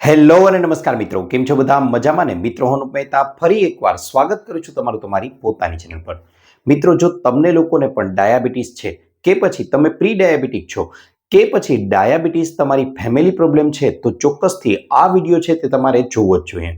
Hello અને નમસ્કાર મિત્રો, કેમ છો બધા? મજામાં ને? મિત્રો હું મહેતા ફરી એકવાર સ્વાગત કરું છું તમારું તમારી પોતાની ચેનલ પર. મિત્રો, જો તમને લોકોને પણ ડાયાબિટીસ છે કે પછી તમે પ્રી ડાયાબિટીક છો કે પછી ડાયાબિટીસ તમારી ફેમિલી પ્રોબ્લેમ છે, તો ચોક્કસથી આ વિડીયો છે તે તમારે જોવો જ જોઈએ.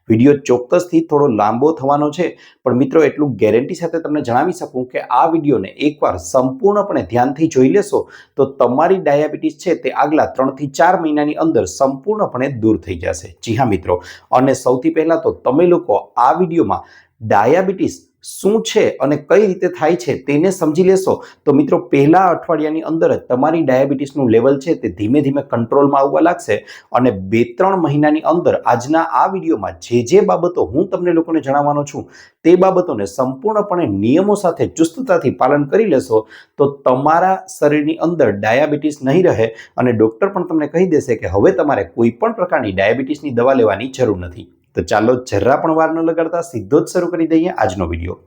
વિડીયો ચોક્કસથી થોડો લાંબો થવાનો છે, પણ મિત્રો એટલું ગેરંટી સાથે તમને જણાવી શકું કે આ વિડીયોને એકવાર સંપૂર્ણપણે ધ્યાનથી જોઈ લેશો તો તમારી ડાયાબિટીસ છે તે આગલા 3 થી 4 મહિનાની અંદર સંપૂર્ણપણે દૂર થઈ જશે. જી હા મિત્રો, અને સૌથી પહેલા તો તમે લોકો આ વિડીયોમાં ડાયાબિટીસ શું છે અને કઈ રીતે થાય છે તેને સમજી લેશો તો મિત્રો પહેલા અઠવાડિયાની અંદર જ તમારી ડાયાબિટીસનું લેવલ છે તે ધીમે ધીમે કંટ્રોલમાં આવવા લાગશે. અને 2-3 મહિનાની અંદર આજના આ વિડીયોમાં જે બાબતો હું તમને લોકોને જણાવવાનો છું તે બાબતોને સંપૂર્ણપણે નિયમો સાથે ચુસ્તતાથી પાલન કરી લેશો તો તમારા શરીરની અંદર ડાયાબિટીસ નહીં રહે અને ડૉક્ટર પણ તમને કહી દેશે કે હવે તમારે કોઈ પણ પ્રકારની ડાયાબિટીસની દવા લેવાની જરૂર નથી. તો ચાલો જરા પણ વાર ન લગાડતા સીધો જ શરૂ કરી દઈએ આજનો વિડીયો.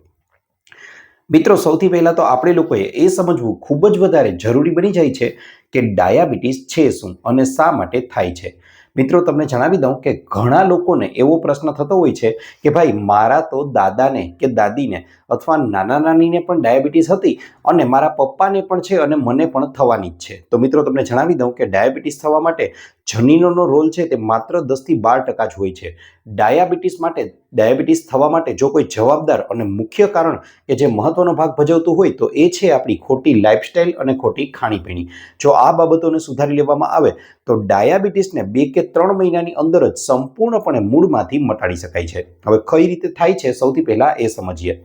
મિત્રો, સૌથી પહેલા તો આપણે લોકોએ એ સમજવું ખૂબ જ વધારે જરૂરી બની જાય છે કે ડાયાબિટીસ છે શું અને શા માટે થાય છે. મિત્રો, તમને જણાવી દઉં કે ઘણા લોકોને એવો પ્રશ્ન થતો હોય છે કે ભાઈ મારા તો દાદાને કે દાદીને અથવા નાના નાનીને પણ ડાયાબિટીસ હતી અને મારા પપ્પાને પણ છે અને મને પણ થવાની જ છે. તો મિત્રો, તમને જણાવી દઉં કે ડાયાબિટીસ થવા માટે જનીનોનો રોલ છે તે માત્ર 10 થી 12% જ હોય છે. ડાયાબિટીસ થવા માટે જો કોઈ જવાબદાર અને મુખ્ય કારણ કે જે મહત્વનો ભાગ ભજવતું હોય તો એ છે આપણી ખોટી લાઇફસ્ટાઇલ અને ખોટી ખાણીપીણી. જો આ બાબતોને સુધારી લેવામાં આવે તો ડાયાબિટીસને 2 કે 3 મહિનાની અંદર જ સંપૂર્ણપણે મૂળમાંથી મટાડી શકાય છે. હવે કઈ રીતે થાય છે સૌથી પહેલા એ સમજીએ.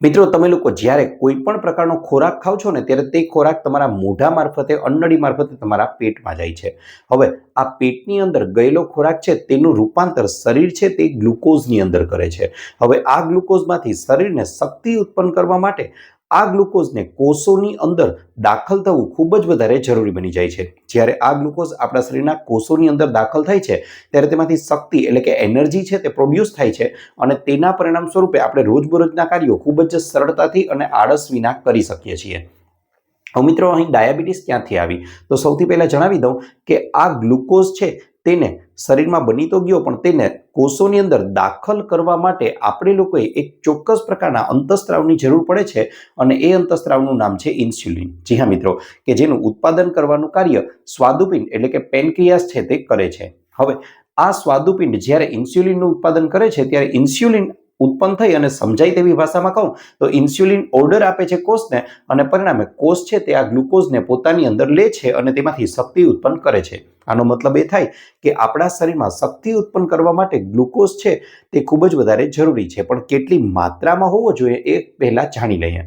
મિત્રો, તમે લોકો જ્યારે કોઈ પણ પ્રકારનો ખોરાક ખાવ છો ને ત્યારે તે ખોરાક તમારા મોઢા મારફતે અન્નળી મારફતે તમારા પેટમાં જાય છે. હવે આ પેટની અંદર ગયેલો ખોરાક છે તેનું રૂપાંતર શરીર છે તે ગ્લુકોઝની અંદર કરે છે. હવે આ ગ્લુકોઝમાંથી શરીરને શક્તિ ઉત્પન્ન કરવા માટે આ ગ્લુકોઝને કોષોની અંદર દાખલ થવું ખૂબ જ વધારે જરૂરી બની જાય છે. જ્યારે આ ગ્લુકોઝ આપણા શરીરના કોષોની અંદર દાખલ થાય છે ત્યારે તેમાંથી શક્તિ એટલે કે એનર્જી છે તે પ્રોડ્યુસ થાય છે અને તેના પરિણામ સ્વરૂપે આપણે રોજબરોજના કાર્યો ખૂબ જ સરળતાથી અને આળસ વિના કરી શકીએ છીએ. હવે મિત્રો, અહીં ડાયાબિટીસ ક્યાંથી આવી તો સૌથી પહેલા જણાવી દઉં કે આ ગ્લુકોઝ છે તેને શરીરમાં બની તો ગયો પણ તેને કોષોની અંદર દાખલ કરવા માટે આપણે લોકોએ એક ચોક્કસ પ્રકારના અંતઃસ્ત્રાવની જરૂર પડે છે અને એ અંતઃસ્ત્રાવનું નામ છે ઇન્સ્યુલિન. જી હા મિત્રો, કે જેનું ઉત્પાદન કરવાનું કાર્ય સ્વાદુપિંડ એટલે કે પેનક્રિયાસ છે તે કરે છે. હવે આ સ્વાદુપિંડ જ્યારે ઇન્સ્યુલિનનું ઉત્પાદન કરે છે ત્યારે ઇન્સ્યુલિન ઉત્પન્ન થઈ અને સમજાય તેવી ભાષામાં કહું તો ઇન્સ્યુલિન ઓર્ડર આપે છે કોષને અને પરિણામે કોષ છે તે આ ગ્લુકોઝને પોતાની અંદર લે છે અને તેમાંથી શક્તિ ઉત્પન્ન કરે છે. આનો મતલબ એ થાય કે આપણા શરીરમાં શક્તિ ઉત્પન્ન કરવા માટે ગ્લુકોઝ છે તે ખૂબ જ વધારે જરૂરી છે, પણ કેટલી માત્રામાં હોવો જોઈએ એ પહેલા જાણી લઈએ.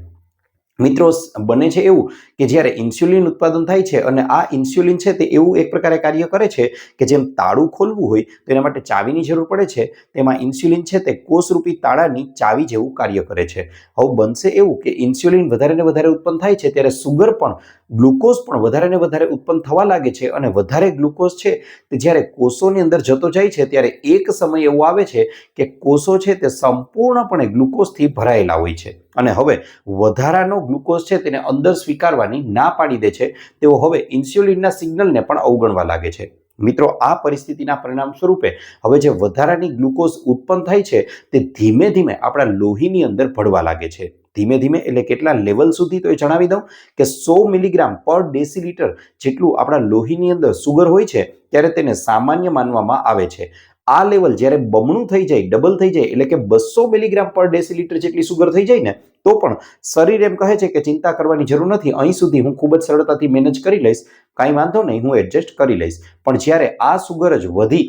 મિત્રો, બને છે એવું કે જ્યારે ઇન્સ્યુલિન ઉત્પાદન થાય છે અને આ ઇન્સ્યુલિન છે તે એવું એક પ્રકારે કાર્ય કરે છે કે જેમ તાળું ખોલવું હોય તો એના માટે ચાવીની જરૂર પડે છે, તેમાં ઇન્સ્યુલિન છે તે કોષરૂપી તાળાની ચાવી જેવું કાર્ય કરે છે. હવે બનશે એવું કે ઇન્સ્યુલિન વધારે ને વધારે ઉત્પન્ન થાય છે ત્યારે સુગર પણ ગ્લુકોઝ પણ વધારે ને વધારે ઉત્પન્ન થવા લાગે છે અને વધારે ગ્લુકોઝ છે તે જ્યારે કોષોની અંદર જતો જાય છે ત્યારે એક સમય એવો આવે છે કે કોષો છે તે સંપૂર્ણપણે ગ્લુકોઝથી ભરાયેલા હોય છે અને હવે વધારાનો ગ્લુકોઝ છે તેને અંદર સ્વીકારવાની ના પાડી દે છે. તેઓ હવે ઇન્સ્યુલિનના સિગ્નલને પણ અવગણવા લાગે છે. મિત્રો, આ પરિસ્થિતિના પરિણામ સ્વરૂપે હવે જે વધારાની ગ્લુકોઝ ઉત્પન્ન થાય છે તે ધીમે ધીમે આપણા લોહીની અંદર ભળવા લાગે છે. ધીમે ધીમે એટલે કેટલા લેવલ સુધી તો એ જણાવી દઉં કે 100 મિલીગ્રામ પર ડેસીલીટર જેટલું આપણા લોહીની અંદર સુગર હોય છે ત્યારે તેને સામાન્ય માનવામાં આવે છે. આ લેવલ જ્યારે બમણું થઈ જાય, ડબલ થઈ જાય એટલે કે 200 મિલીગ્રામ પર ડેસીલીટર જેટલી સુગર થઈ જાય ને તો પણ શરીર એમ કહે છે કે ચિંતા કરવાની જરૂર નથી, અહીં સુધી હું ખૂબ જ સરળતાથી મેનેજ કરી લઈશ, કાંઈ વાંધો નહીં, હું એડજસ્ટ કરી લઈશ. પણ જ્યારે આ સુગર જ વધી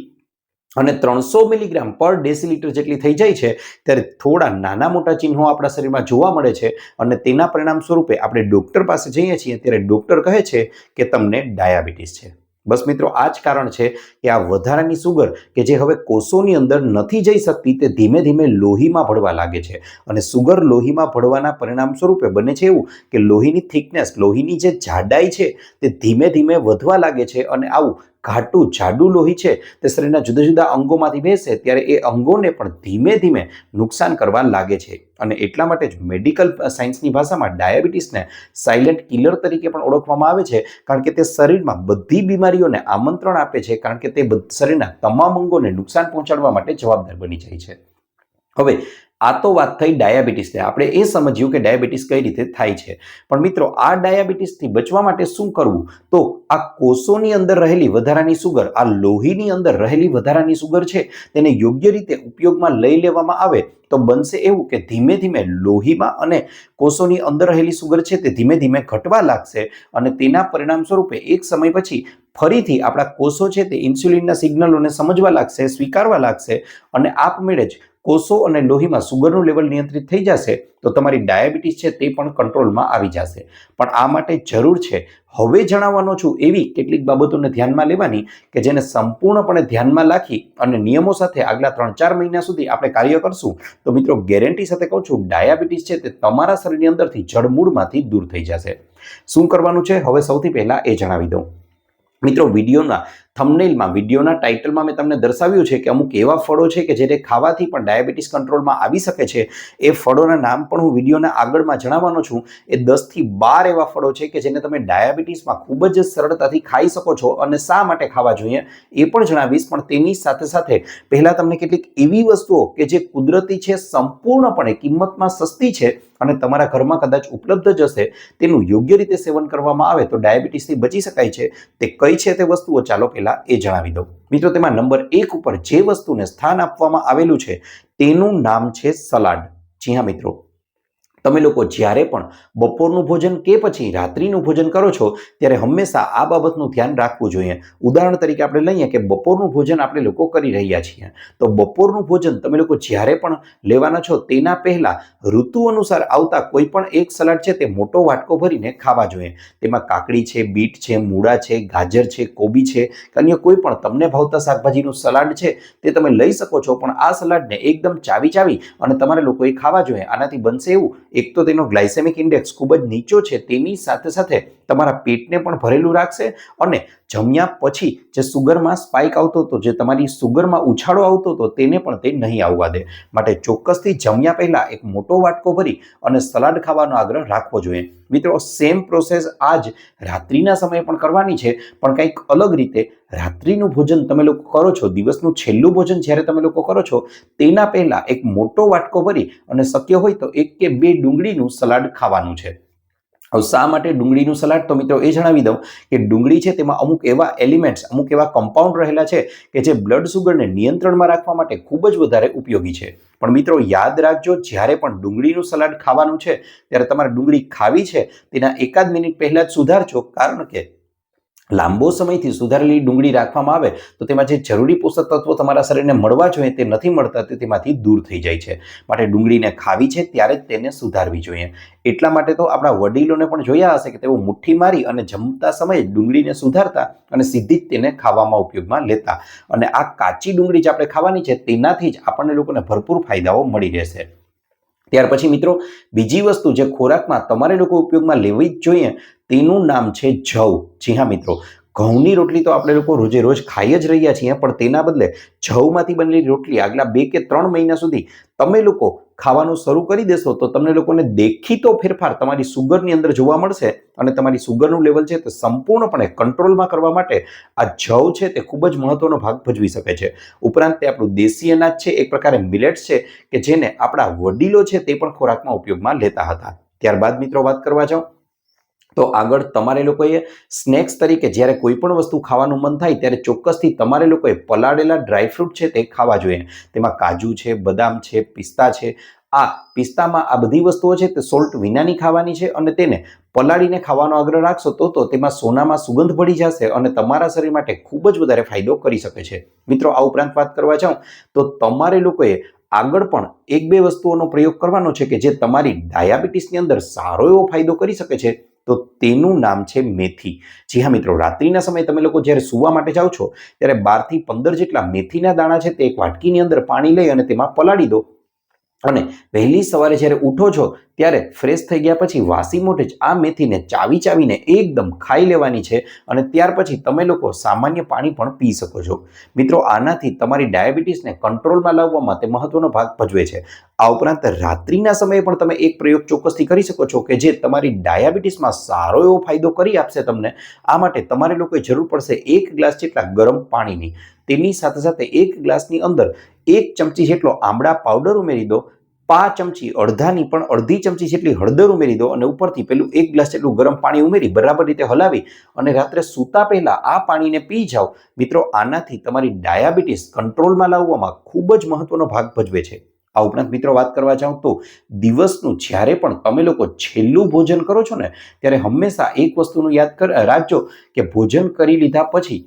અને 300 મિલીગ્રામ પર ડેસીલીટર જેટલી થઈ જાય છે ત્યારે થોડા નાના મોટા ચિહ્નો આપણા શરીરમાં જોવા મળે છે અને તેના પરિણામ સ્વરૂપે આપણે ડૉક્ટર પાસે જઈએ છીએ ત્યારે ડૉક્ટર કહે છે કે તમને ડાયાબિટીસ છે. બસ મિત્રો, આ જ કારણ છે કે આ વધારાની સુગર કે જે હવે કોષોની અંદર નથી જઈ શકતી તે ધીમે ધીમે લોહીમાં ભળવા લાગે છે અને સુગર લોહીમાં ભળવાના પરિણામ સ્વરૂપે બને છે એવું કે લોહીની થિકનેસ, લોહીની જે જાડાઈ છે તે ધીમે ધીમે વધવા લાગે છે અને આવું ઘાટું જાડું લોહી છે તે શરીરના જુદા જુદા અંગોમાંથી વહેશે ત્યારે એ અંગોને પણ ધીમે ધીમે નુકસાન કરવા લાગે છે. અને એટલા માટે જ મેડિકલ સાયન્સની ભાષામાં ડાયાબિટીસને સાયલેન્ટ કિલર તરીકે પણ ઓળખવામાં આવે છે, કારણ કે તે શરીરમાં બધી બીમારીઓને આમંત્રણ આપે છે, કારણ કે તે શરીરના તમામ અંગોને નુકસાન પહોંચાડવા માટે જવાબદાર બની જાય છે. હવે આ તો વાત થઈ ડાયાબિટીસને. આપણે એ સમજ્યું કે ડાયાબિટીસ કઈ રીતે થાય છે. પણ મિત્રો, આ ડાયાબિટીસથી બચવા માટે શું કરવું? તો આ કોષોની અંદર રહેલી વધારાની સુગર, આ લોહીની અંદર રહેલી વધારાની સુગર છે, તેને યોગ્ય રીતે ઉપયોગમાં લઈ લેવામાં આવે તો બનશે એવું કે ધીમે ધીમે લોહીમાં અને કોષોની અંદર રહેલી સુગર છે તે ધીમે ધીમે ઘટવા લાગશે અને તેના પરિણામ સ્વરૂપે એક સમય પછી ફરીથી આપણા કોષો છે તે ઇન્સ્યુલિનના સિગ્નલોને સમજવા લાગશે, સ્વીકારવા લાગશે અને આપમેળે જ કોષો અને લોહીમાં સુગરનું લેવલ નિયંત્રિત થઈ જશે તો તમારી ડાયાબિટીસ છે તે પણ કંટ્રોલમાં આવી જશે. પણ આ માટે જરૂર છે હવે જણાવવાનો છું એવી કેટલીક બાબતોને ધ્યાનમાં લેવાની કે જેને સંપૂર્ણપણે ધ્યાનમાં રાખી અને નિયમો સાથે આગલા 3-4 મહિના સુધી આપણે કાર્ય કરશું તો મિત્રો ગેરંટી સાથે કહું છું ડાયાબિટીસ છે તે તમારા શરીરની અંદરથી જડમૂળમાંથી દૂર થઈ જશે. શું કરવાનું છે હવે સૌથી પહેલા એ જણાવી દઉં. મિત્રો, વિડીયોના થંબનેલમાં, વિડીયોના ટાઇટલમાં મેં તમને દર્શાવ્યું છે કે અમુક એવા ફળો છે કે જેને ખાવાથી પણ ડાયાબિટીસ કંટ્રોલમાં આવી શકે છે. એ ફળોના નામ પણ હું વિડીયોના આગળમાં જણાવવાનો છું. એ 10 થી 12 એવા ફળો છે કે જેને તમે ડાયાબિટીસમાં ખૂબ જ સરળતાથી ખાઈ શકો છો અને શા માટે ખાવા જોઈએ એ પણ જણાવીશ. પણ તેની સાથે સાથે પહેલા તમને કેટલીક એવી વસ્તુઓ કે જે કુદરતી છે, સંપૂર્ણપણે કિંમતમાં સસ્તી છે અને તમારા ઘરમાં કદાચ ઉપલબ્ધ જ હશે, તેનું યોગ્ય રીતે સેવન કરવામાં આવે તો ડાયાબિટીસથી બચી શકાય છે. તે કઈ છે તે વસ્તુઓ ચાલો પહેલા એ જણાવી દઉં. મિત્રો, તેમાં નંબર 1 ઉપર જે વસ્તુને સ્થાન આપવામાં આવેલું છે તેનું નામ છે સલાડ. જી હા મિત્રો, તમે લોકો જ્યારે પણ બપોરનું ભોજન કે પછી રાત્રિનું ભોજન કરો છો ત્યારે હંમેશા આ બાબતનું ધ્યાન રાખવું જોઈએ. ઉદાહરણ તરીકે આપણે લઈએ કે બપોરનું ભોજન આપણે લોકો કરી રહ્યા છીએ તો બપોરનું ભોજન તમે લોકો જ્યારે પણ લેવાના છો તેના પહેલા ઋતુ અનુસાર આવતા કોઈ પણ એક સલાડ છે તે મોટો વાટકો ભરીને ખાવા જોઈએ. તેમાં કાકડી છે, બીટ છે, મૂળા છે, ગાજર છે, કોબી છે, અન્ય કોઈ પણ તમને ભાવતા શાકભાજીનું સલાડ છે તે તમે લઈ શકો છો. પણ આ સલાડને એકદમ ચાવી અને તમારે લોકોએ ખાવા જોઈએ. આનાથી બનશે એવું, એક તો તેનો ગ્લાયસેમિક ઇન્ડેક્સ ખૂબ જ નીચો છે, તેની સાથે સાથે તમારા પેટને પણ ભરેલું રાખશે અને જમ્યા પછી જે સુગરમાં સ્પાઇક આવતો હતો, જે તમારી સુગરમાં ઉછાળો આવતો હતો, તેને પણ તે નહીં આવવા દે. માટે ચોક્કસથી જમ્યા પહેલા એક મોટો વાટકો ભરી અને સલાડ ખાવાનો આગ્રહ રાખવો જોઈએ. મિત્રો, સેમ પ્રોસેસ આજ રાત્રિના સમયે પણ કરવાની છે, પણ કંઈક અલગ રીતે. રાત્રિનું ભોજન તમે લોકો કરો છો, દિવસનું છેલ્લું ભોજન જ્યારે તમે લોકો કરો છો તેના પહેલા એક મોટો વાટકો ભરી અને શક્ય હોય તો 1 કે 2 ડુંગળીનું સલાડ ખાવાનું છે. હવે શા માટે ડુંગળીનું સલાડ? તો મિત્રો એ જણાવી દઉં કે ડુંગળી છે તેમાં અમુક એવા એલિમેન્ટ્સ, અમુક એવા કમ્પાઉન્ડ રહેલા છે કે જે બ્લડ સુગરને નિયંત્રણમાં રાખવા માટે ખૂબ જ વધારે ઉપયોગી છે. પણ મિત્રો યાદ રાખજો, જ્યારે પણ ડુંગળીનું સલાડ ખાવાનું છે ત્યારે તમારે ડુંગળી ખાવી છે તેના 1 મિનિટ પહેલા જ સુધારજો, કારણ કે લાંબો સમયથી સુધારેલી ડુંગળી રાખવામાં આવે તો તેમાં જે જરૂરી પોષક તત્વો તમારા શરીરને મળવા જોઈએ તે નથી મળતા, તે તેમાંથી દૂર થઈ જાય છે. માટે ડુંગળીને ખાવી છે ત્યારે જ તેને સુધારવી જોઈએ. એટલા માટે તો આપણા વડીલોને પણ જોયા હશે કે તેઓ મુઠ્ઠી મારી અને જમતા સમયે ડુંગળીને સુધારતા અને સીધી જ તેને ખાવામાં ઉપયોગમાં લેતા. અને આ કાચી ડુંગળી જે આપણે ખાવાની છે તેનાથી જ આપણને લોકોને ભરપૂર ફાયદાઓ મળી રહેશે. ત્યાર પછી મિત્રો, બીજી વસ્તુ જે ખોરાકમાં તમારે લોકો ઉપયોગમાં લેવી જ જોઈએ તેનું નામ છે જવ. જી હા મિત્રો, ઘઉંની રોટલી તો આપણે લોકો રોજે રોજ ખાઈ જ રહ્યા છીએ, પણ તેના બદલે જવમાંથી બનેલી રોટલી આગલા 2 કે 3 મહિના સુધી તમે લોકો ખાવાનું શરૂ કરી દેશો તો તમને લોકોને દેખીતો ફેરફાર તમારી સુગરની અંદર જોવા મળશે અને તમારી સુગરનું લેવલ છે તે સંપૂર્ણપણે કંટ્રોલમાં કરવા માટે આ જવ છે તે ખૂબ જ મહત્વનો ભાગ ભજવી શકે છે. ઉપરાંત તે આપણું દેશી અનાજ છે, એક પ્રકારે મિલેટ્સ છે કે જેને આપણા વડીલો છે તે પણ ખોરાકમાં ઉપયોગમાં લેતા હતા. ત્યારબાદ મિત્રો વાત કરવા જાઉં તો આગળ તમારે લોકોએ સ્નેક્સ તરીકે જ્યારે કોઈ પણ વસ્તુ ખાવાનું મન થાય ત્યારે ચોક્કસથી તમારે લોકોએ પલાળેલા ડ્રાયફ્રૂટ છે તે ખાવા જોઈએ. તેમાં કાજુ છે, બદામ છે, પિસ્તા છે. પિસ્તામાં આ બધી વસ્તુઓ છે તે સોલ્ટ વિનાની ખાવાની છે અને તેને પલાળીને ખાવાનો આગ્રહ રાખશો તો તેમાં સોનામાં સુગંધ ભળી જશે અને તમારા શરીર માટે ખૂબ જ વધારે ફાયદો કરી શકે છે. મિત્રો, આ ઉપરાંત વાત કરવા જાઉં તો તમારે લોકોએ આગળ પણ 1-2 વસ્તુઓનો પ્રયોગ કરવાનો છે કે જે તમારી ડાયાબિટીસની અંદર સારો એવો ફાયદો કરી શકે છે. તો તેનું નામ છે મેથી. જી હા મિત્રો, રાત્રિના સમયે તમે લોકો જ્યારે સૂવા માટે જાઓ છો ત્યારે 12 થી 15 જેટલા મેથીના દાણા છે તે એક વાટકીની અંદર પાણી લઈ અને તેમાં પલાળી દો અને વહેલી સવારે જ્યારે ઉઠો છો ત્યારે ફ્રેશ થઈ ગયા પછી વાસી મોઢે જ આ મેથીને ચાવીને એકદમ ખાઈ લેવાની છે અને ત્યાર પછી તમે લોકો સામાન્ય પાણી પણ પી શકો છો. મિત્રો, આનાથી તમારી ડાયાબિટીસને કંટ્રોલમાં લાવવામાં તે મહત્વનો ભાગ ભજવે છે. આ ઉપરાંત રાત્રિના સમયે પણ તમે એક પ્રયોગ ચોક્કસથી કરી શકો છો કે જે તમારી ડાયાબિટીસમાં સારો એવો ફાયદો કરી આપશે તમને. આ માટે તમારે લોકોએ જરૂર પડશે 1 ગ્લાસ જેટલા ગરમ પાણીની. તેની સાથે સાથે 1 ગ્લાસની અંદર 1 ચમચી જેટલો આમળા પાવડર ઉમેરી દો. 5 ચમચી અડધાની પણ અડધી ચમચી જેટલી હળદર ઉમેરી દો અને ઉપરથી પેલું 1 ગ્લાસ જેટલું ગરમ પાણી ઉમેરી બરાબર રીતે હલાવી અને રાત્રે સૂતા પહેલા આ પાણીને પી જાઓ. મિત્રો, આનાથી તમારી ડાયાબિટીસ કંટ્રોલમાં લાવવામાં ખૂબ જ મહત્વનો ભાગ ભજવે છે. આ ઉપરાંત મિત્રો વાત કરવા જાઉં તો દિવસનું જ્યારે પણ તમે લોકો છેલ્લું ભોજન કરો છો ને ત્યારે હંમેશા એક વસ્તુનું યાદ રાખજો કે ભોજન કરી લીધા પછી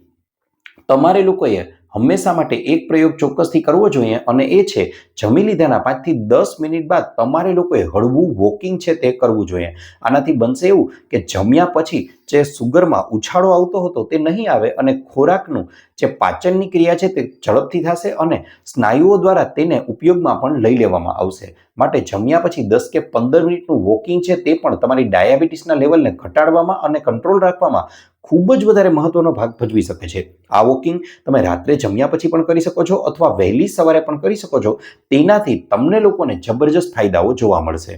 તમારે લોકોએ હંમેશા માટે એક પ્રયોગ ચોક્કસથી કરવો જોઈએ અને એ છે જમી લીધાના 5 થી 10 મિનિટ બાદ તમારે લોકોએ હળવું વોકિંગ છે તે કરવું જોઈએ. આનાથી બનશે એવું કે જમ્યા પછી જે સુગરમાં ઉછાળો આવતો હતો તે નહીં આવે અને ખોરાકનું જે પાચનની ક્રિયા છે તે ઝડપથી થશે અને સ્નાયુઓ દ્વારા તેને ઉપયોગમાં પણ લઈ લેવામાં આવશે. માટે જમ્યા પછી 10 કે 15 મિનિટનું વોકિંગ છે તે પણ તમારી ડાયાબિટીસના લેવલને ઘટાડવામાં અને કંટ્રોલ રાખવામાં ખૂબ જ વધારે મહત્વનો ભાગ ભજવી શકે છે. આ વોકિંગ તમે રાત્રે જમ્યા પછી પણ કરી શકો છો અથવા વહેલી સવારે પણ કરી શકો છો. તેનાથી તમને લોકોને જબરજસ્ત ફાયદાઓ જોવા મળશે.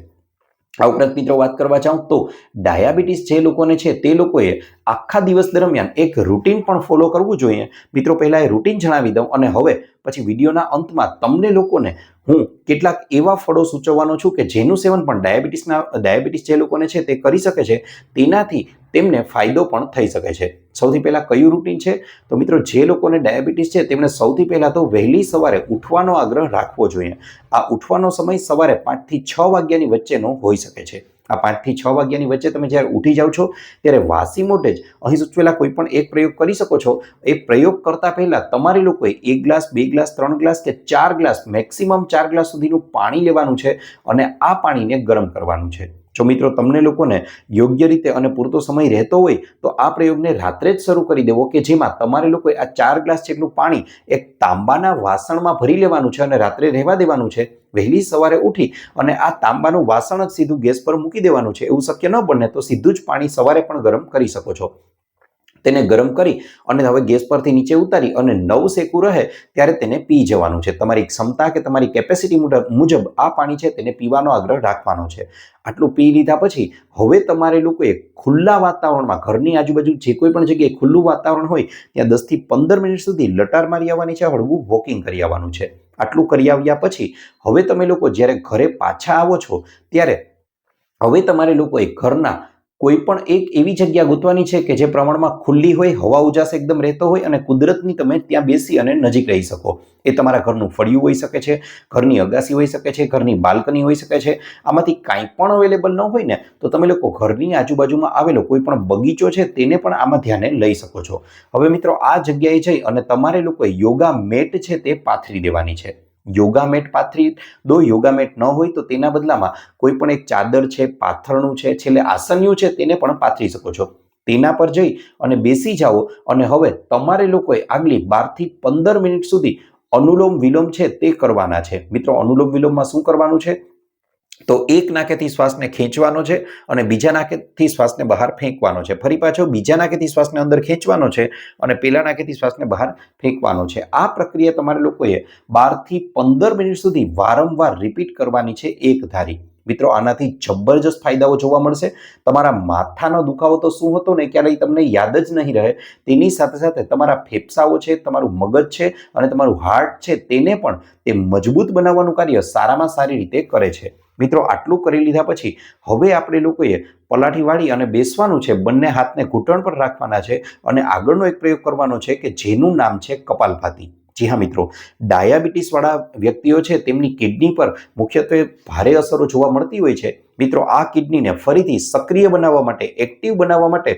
આ ઉપરાંત મિત્રો વાત કરવા જાઉં તો ડાયાબિટીસ જે લોકોને છે તે લોકોએ આખા દિવસ દરમિયાન એક રૂટીન પણ ફોલો કરવું જોઈએ. મિત્રો, પહેલા એ રૂટીન જણાવી દઉં અને હવે પછી વિડીયોના અંતમાં તમને લોકોને હું કેટલાક એવા ફળો સૂચવવાનો છું કે જેનું સેવન પણ ડાયાબિટીસ જે લોકોને છે તે કરી શકે છે. તેનાથી તેમને ફાયદો પણ થઈ શકે છે. સૌથી પહેલા કયું રૂટીન છે? તો મિત્રો, જે લોકોને ડાયાબિટીસ છે તેમણે સૌથી પહેલા તો વહેલી સવારે ઉઠવાનો આગ્રહ રાખવો જોઈએ. આ ઉઠવાનો સમય સવારે 5 થી 6 વાગ્યાની વચ્ચેનો હોઈ શકે છે. આ 5 થી 6 વાગ્યાની વચ્ચે તમે જ્યારે ઉઠી જાઓ છો ત્યારે વાસી મોઢે જ અહીં સૂચવેલા કોઈ પણ એક પ્રયોગ કરી શકો છો. એ પ્રયોગ કરતા પહેલા તમારે લોકોએ 1 ગ્લાસ, 2 ગ્લાસ, 3 ગ્લાસ કે 4 ગ્લાસ, મેક્સિમમ 4 ગ્લાસ સુધીનું પાણી લેવાનું છે અને આ પાણીને ગરમ કરવાનું છે. જો મિત્રો તમને લોકોને યોગ્ય રીતે અને પૂરતો સમય રહેતો હોય તો આ પ્રયોગને રાત્રે જ શરૂ કરી દેવો કે જેમાં તમારે લોકોએ આ 4 ગ્લાસ જેટલું પાણી એક તાંબાના વાસણમાં ભરી લેવાનું છે અને રાત્રે રહેવા દેવાનું છે. વહેલી સવારે ઉઠી અને આ તાંબાનું વાસણ જ સીધું ગેસ પર મૂકી દેવાનું છે. એવું શક્ય ન બને તો સીધું જ પાણી સવારે પણ ગરમ કરી શકો છો. તેને ગરમ કરી અને હવે ગેસ પરથી નીચે ઉતારી અને નવસેકું રહે ત્યારે તેને પી જવાનું છે. તમારી ક્ષમતા કે તમારી કેપેસિટી મુજબ આ પાણી છે તેને પીવાનો આગ્રહ રાખવાનો છે. આટલું પી લીધા પછી હવે તમારે લોકોએ ખુલ્લા વાતાવરણમાં ઘરની આજુબાજુ જે કોઈ પણ જગ્યાએ ખુલ્લું વાતાવરણ હોય ત્યાં 10 થી 15 મિનિટ સુધી લટાર મારી આવવાની છે, હળવું વોકિંગ કરી આવવાનું છે. આટલું કરી આવ્યા પછી હવે તમે લોકો જ્યારે ઘરે પાછા આવો છો ત્યારે હવે તમારે લોકોએ ઘરના કોઈ પણ એક એવી જગ્યા ગોતવાની છે કે જે પ્રમાણમાં ખુલ્લી હોય, હવા ઉજાસ એકદમ રહેતો હોય અને કુદરતની તમે ત્યાં બેસી અને નજીક રહી શકો. એ તમારા ઘરનું ફળિયું હોઈ શકે છે, ઘરની અગાસી હોઈ શકે છે, ઘરની બાલ્કની હોઈ શકે છે. આમાંથી કાંઈ પણ અવેલેબલ ન હોય ને તો તમે લોકો ઘરની આજુબાજુમાં આવેલો કોઈ પણ બગીચો છે તેને પણ આમાં ધ્યાને લઈ શકો છો. હવે મિત્રો, આ જગ્યાએ જઈ અને તમારે લોકોએ યોગા મેટ છે તે પાથરી દેવાની છે. યોગા મેટ પાથરી દો. યોગા મેટ ન હોય તો તેના બદલામાં કોઈ પણ એક ચાદર છે, પાથરણું છે, છેલ્લે આસનિયું છે તેને પણ પાથરી શકો છો. તેના પર જઈ અને બેસી જાઓ અને હવે તમારે લોકોએ આગલી 12 થી 15 મિનિટ સુધી અનુલોમ વિલોમ છે તે કરવાના છે. મિત્રો, અનુલોમ વિલોમમાં શું કરવાનું છે? તો એક નાકેથી શ્વાસને ખેંચવાનો છે અને બીજા નાકેથી શ્વાસને બહાર ફેંકવાનો છે. ફરી પાછો બીજા નાકેથી શ્વાસને અંદર ખેંચવાનો છે અને પેલા નાકેથી શ્વાસને બહાર ફેંકવાનો છે. આ પ્રક્રિયા તમારે લોકોએ 12 થી 15 મિનિટ સુધી વારંવાર રિપીટ કરવાની છે એક ધારી. મિત્રો, આનાથી જબરજસ્ત ફાયદાઓ જોવા મળશે. તમારા માથાનો દુખાવો તો શું હતો ને ક્યારેય તમને યાદ જ નહીં રહે. તેની સાથે સાથે તમારા ફેફસાઓ છે, તમારું મગજ છે અને તમારું હાર્ટ છે તેને પણ તે મજબૂત બનાવવાનું કાર્ય સારામાં સારી રીતે કરે છે. મિત્રો, આટલું કરી લીધા પછી હવે આપણે લોકોએ પલાઠી વાળી અને બેસવાનું છે. બંને હાથને ઘૂંટણ પર રાખવાના છે અને આગળનો એક પ્રયોગ કરવાનો છે કે જેનું નામ છે કપાલભાતિ. જી હા મિત્રો, ડાયાબિટીસ વાળા વ્યક્તિઓ છે તેમની કિડની પર મુખ્યત્વે ભારે અસરો જોવા મળતી હોય છે. મિત્રો, આ કિડનીને ફરીથી સક્રિય બનાવવા માટે, એક્ટિવ બનાવવા માટે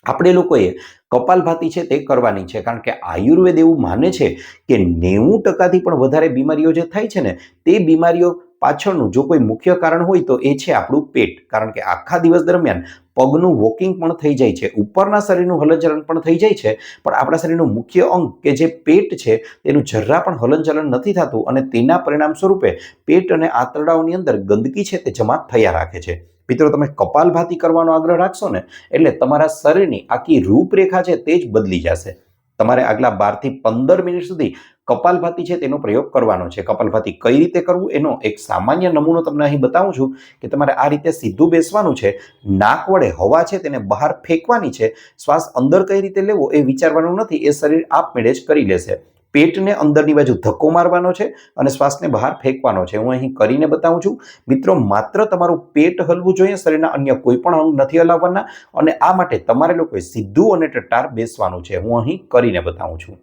આપણે લોકોએ કપાલભાતિ છે તે કરવાની છે. કારણ કે આયુર્વેદ એવું માને છે કે 90% પણ વધારે બીમારીઓ જે થાય છે ને તે બીમારીઓ પાછળનું જો કોઈ મુખ્ય કારણ હોય તો એ છે આપણું પેટ, કારણ કે આખા દિવસ દરમિયાન પગનું વોકિંગ પણ થઈ જાય છે, ઉપરના શરીરનું હલનચલન પણ થઈ જાય છે, પણ આપણા શરીરનું મુખ્ય અંગ કે જે પેટ છે તેનું જરા પણ હલનચલન નથી થતું અને તેના પરિણામ સ્વરૂપે પેટ અને આંતરડાઓની અંદર ગંદકી છે તે જમા થયા રાખે છે. મિત્રો, તમે કપાલભાતિ કરવાનો આગ્રહ રાખશો ને એટલે તમારા શરીરની આખી રૂપરેખા છે તે જ બદલી જશે. તમારે આગલા 12 થી 15 મિનિટ સુધી કપાલભાતિ છે તેનો પ્રયોગ કરવાનો છે. કપાલભાતિ કઈ રીતે કરવું એનો એક સામાન્ય નમૂનો તમને અહીં બતાવું છું કે તમારે આ રીતે સીધું બેસવાનું છે, નાક વડે હવા છે તેને બહાર ફેંકવાની છે, શ્વાસ અંદર કઈ રીતે લેવો એ વિચારવાનું નથી, એ શરીર આપમેળે જ કરી લેશે. પેટને અંદરની બાજુ ધક્કો મારવાનો છે અને શ્વાસને બહાર ફેંકવાનો છે. હું અહીં કરીને બતાવું છું. મિત્રો, માત્ર તમારું પેટ હલવું જોઈએ, શરીરના અન્ય કોઈ પણ અંગ નથી હલાવવાના અને આ માટે તમારે લોકોએ સીધું અને ટટ્ટાર બેસવાનું છે. હું અહીં કરીને બતાવું છું.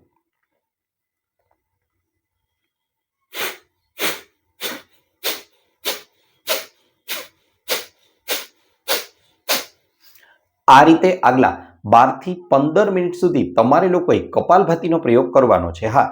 આ રીતે આગલા 12 થી 15 મિનિટ સુધી તમારે લોકોએ કપાલભાતિનો પ્રયોગ કરવાનો છે. હા,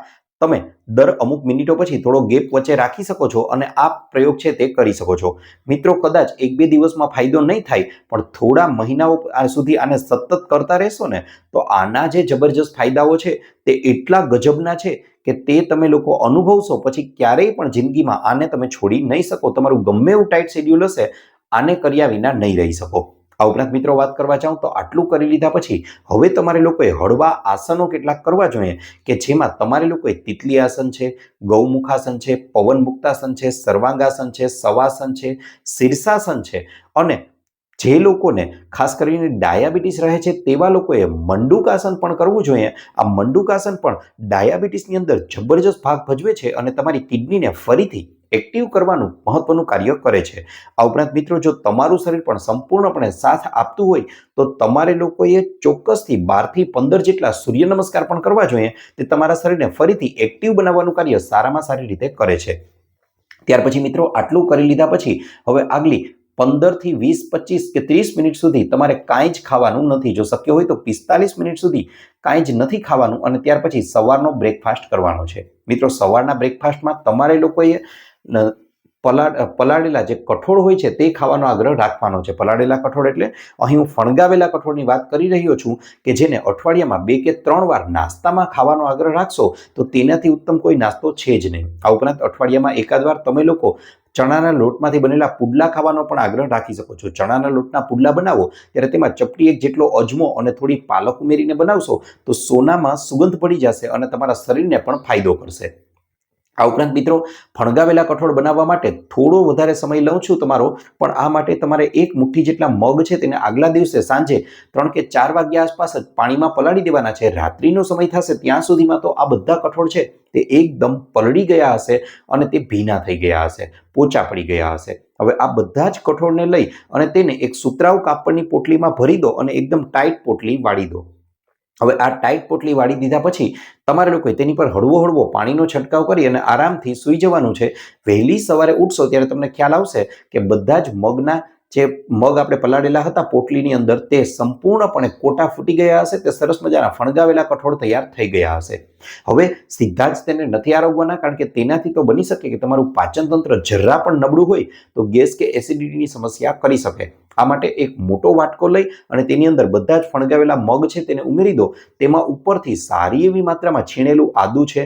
તમે દર અમુક મિનિટો પછી થોડો ગેપ વચ્ચે રાખી શકો છો અને આ પ્રયોગ છે તે કરી શકો છો. મિત્રો, કદાચ 1-2 દિવસમાં ફાયદો નહીં થાય, પણ થોડા મહિનાઓ સુધી આને સતત કરતા રહેશો ને તો આના જે જબરજસ્ત ફાયદાઓ છે તે એટલા ગજબના છે કે તે તમે લોકો અનુભવશો પછી ક્યારેય પણ જિંદગીમાં આને તમે છોડી નહીં શકો. તમારું ગમે એવું ટાઈટ શેડ્યુલ હશે, આને કર્યા વિના નહીં રહી શકો. આ ઉપરાંત મિત્રો વાત કરવા જાઉં તો આટલું કરી લીધા પછી હવે તમારે લોકોએ હળવા આસનો કેટલાક કરવા જોઈએ કે જેમાં તમારે લોકોએ તિતલી આસન છે, ગૌમુખાસન છે, પવન મુક્તાસન છે, સર્વાંગાસન છે, સવાસન છે, શીર્ષાસન છે અને જે લોકોને ખાસ કરીને ડાયાબિટીસ રહે છે તેવા લોકોએ મંડુકાસન પણ કરવું જોઈએ. આ મંડુકાસન પણ ડાયાબિટીસની અંદર જબરજસ્ત ભાગ ભજવે છે અને તમારી કિડનીને ફરીથી એક્ટિવ કરવાનું મહત્વનું કાર્ય કરે છે. આ ઉપરાંત મિત્રો, જો તમારું શરીર પણ સંપૂર્ણપણે સાથ આપતું હોય તો તમારે લોકોએ ચોક્કસથી 12 થી 15 જેટલા સૂર્ય નમસ્કાર પણ કરવા જોઈએ. તે તમારા શરીરને ફરીથી એક્ટિવ બનાવવાનું કાર્ય સારામાં સારી રીતે કરે છે. ત્યાર પછી મિત્રો, આટલું કરી લીધા પછી હવે આગલી 15 થી 20, 25 કે 30 મિનિટ સુધી તમારે કાંઈ જ ખાવાનું નથી. જો શક્ય હોય તો 45 મિનિટ સુધી કાંઈ જ નથી ખાવાનું અને ત્યાર પછી સવારનો બ્રેકફાસ્ટ કરવાનો છે. મિત્રો, સવારના બ્રેકફાસ્ટમાં તમારે લોકોએ પલાળેલા જે કઠોળ હોય છે તે ખાવાનો આગ્રહ રાખવાનો છે. પલાળેલા કઠોળ એટલે અહીં હું ફણગાવેલા કઠોળની વાત કરી રહ્યો છું કે જેને અઠવાડિયામાં 2 કે 3 વાર નાસ્તામાં ખાવાનો આગ્રહ રાખશો તો તેનાથી ઉત્તમ કોઈ નાસ્તો છે જ નહીં. આ ઉપરાંત અઠવાડિયામાં એકાદ વાર તમે લોકો ચણાના લોટમાંથી બનેલા પુડલા ખાવાનો પણ આગ્રહ રાખી શકો છો. ચણાના લોટના પુડલા બનાવો ત્યારે તેમાં ચપટી 1 જેટલો અજમો અને થોડી પાલક ઉમેરીને બનાવશો તો સોનામાં સુગંધ પડી જશે અને તમારા શરીરને પણ ફાયદો કરશે. આ ઉપરાંત મિત્રો, ફણગાવેલા કઠોળ બનાવવા માટે થોડો વધારે સમય લઉં છું તમારો, પણ આ માટે તમારે 1 મુઠ્ઠી જેટલા મગ છે તેને આગલા દિવસે સાંજે 3 કે 4 વાગ્યા આસપાસ જ પાણીમાં પલાળી દેવાના છે. રાત્રિનો સમય થશે ત્યાં સુધીમાં તો આ બધા કઠોળ છે તે એકદમ પલળી ગયા હશે અને તે ભીના થઈ ગયા હશે, પોચા પડી ગયા હશે. હવે આ બધા જ કઠોળને લઈ અને તેને એક સુતરાઉ કાપડની પોટલીમાં ભરી દો અને એકદમ ટાઈટ પોટલી વાળી દો. હવે આ ટાઈટ પોટલી વાળી દીધા પછી તમારે લોકોએ તેની પર હળવો હળવો પાણીનો છંટકાવ કરી અને આરામથી સૂઈ જવાનું છે. વહેલી સવારે ઉઠશો ત્યારે તમને ખ્યાલ આવશે કે બધા જ મગના જે મગ આપણે પલાળેલા હતા પોટલીની અંદર તે સંપૂર્ણપણે કોટા ફૂટી ગયા હશે. તે સરસ મજાના ફણગાવેલા કઠોળ તૈયાર થઈ ગયા હશે. હવે સીધા જ તેને નથી આરોગવાના, કારણ કે તેનાથી તો બની શકે કે તમારું પાચન તંત્ર જરા પણ નબળું હોય તો ગેસ કે એસિડિટીની સમસ્યા કરી શકે. આ માટે એક મોટો વાટકો લઈ અને તેની અંદર બધા જ ફણગાવેલા મગ છે તેને ઉમેરી દો. તેમાં ઉપરથી સારી એવી માત્રામાં છીણેલું આદુ છે,